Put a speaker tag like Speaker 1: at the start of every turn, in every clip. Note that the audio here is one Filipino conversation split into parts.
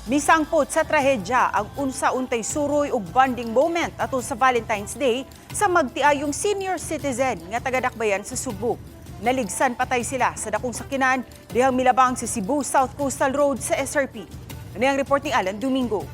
Speaker 1: Misangpot sa trahedya ang unsa-untay suroy ug bonding moment ato sa Valentine's Day sa magtiayong senior citizen nga taga-Dakbayan sa Subo. Naligsan patay sila sa dakong sakinan dihang milabang sa Cebu South Coastal Road sa SRP. Ano ang report ni Alan Domingo?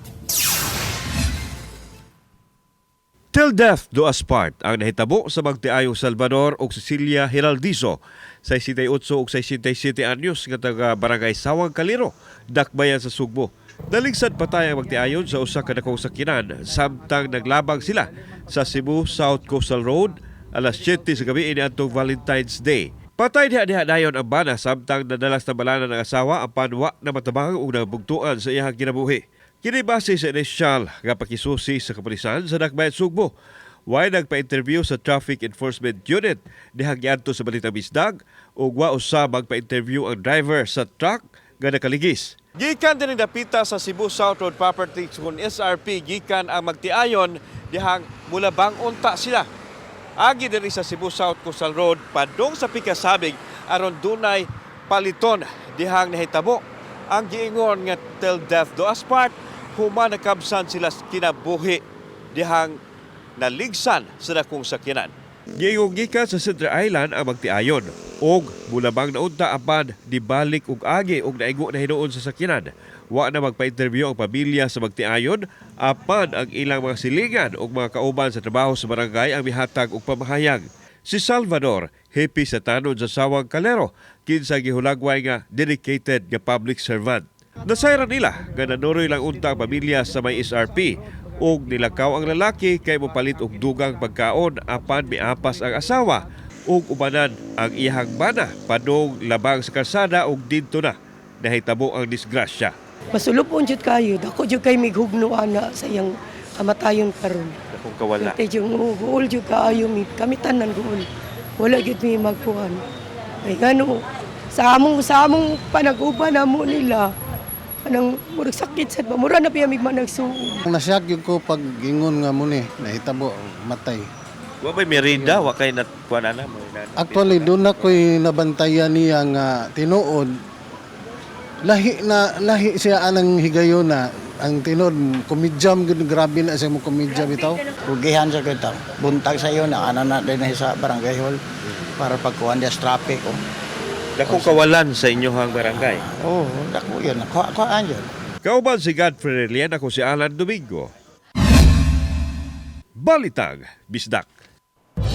Speaker 2: Till death do us part ang nahitabo sa magtiayong Salvador ug Cecilia Heraldizo, 68 ug 67 anyos nga taga Barangay Sawang Caliro, Dakbayan sa Sugbo. Naligsan patay ang magtiayon sa usa ka dakong sakinan samtang naglabang sila sa Cebu South Coastal Road alas 7 sa gabi niadtong Valentine's Day. Patay diha dayon ang bana samtang nadalas na balanan ng asawa ang panwa na matabang ug nabugtuan sa iyang kinabuhi. Kini base sa inisyal nga pakisusi sa kapulisan sa Dakbayan Sugbo. Way nagpa-interview sa Traffic Enforcement Unit dihang giadto sa Balitang Bisdag ug wa usab magpa-interview ang driver sa truck nga nakaligis. Gikan din dapita sa Cebu South Road Properties kung SRP gikan ang magtiayon dihang mulabang unta sila. Agi diri sa Cebu South Coastal Road padung sa pikasabig aron dunay paliton dihang nahitabo ang giingon nga till death do us part human nakabsan sila kinabuhi dihang naligsan sa dakong sakyanan. Giingong gikan sa Central Island ang magtiayon og mulabang naunta apan dibalik og agi og naigo na hinuon sa sakyanan. Wa na magpa-interview ang pamilya sa magtiayon apan ang ilang mga silingan og mga kauban sa trabaho sa barangay ang mihatag og pamahayag. Si Salvador, happy sa tanon sa Sawang Calero, kinsa gihulagway nga dedicated nga public servant. Nasayran nila nga nanuroy lang unta ang pamilya sa may SRP ug nilakaw ang lalaki kay mopalit og dugang pagkaon apan miapas ang asawa ug ubanan ang iyang bana padung labang sa kalsada ug didto na nahitabo ang disgrasya.
Speaker 3: Masulupon jud kayo, dako jud kay mighugno ana sa iyang kamatayon karon.
Speaker 2: Kung kawala.
Speaker 3: Kay jud guol jud kaayo mi, kami tanan guol. Wala gid mi magkuhan. Kay ngano sa among panag-uban namo nila. Anang murag sakit sad ba mura na piya mig managsuog.
Speaker 4: Nasyak yung ko pag ingon nga mo ni nahitabo matay.
Speaker 2: Wa may merinda wa kay kuan ana mo.
Speaker 4: Actually doon na ko'y nabantayan niya nga tinuod. Lahi siya anang higayon na ang tinuod kumidyam gud grabe na siya mo kumidyam bitaw.
Speaker 5: Kugihan sa kita. Buntag sa iyo na ana na din sa barangay hall para pagkuhan dia traffic ko.
Speaker 2: Dakong kawalan sa inyohang barangay.
Speaker 5: Oh, dako yun. Kuhaan yun.
Speaker 2: Kauban si Godfrey Relian, ako si Alan Domingo. Balitang Bisdak.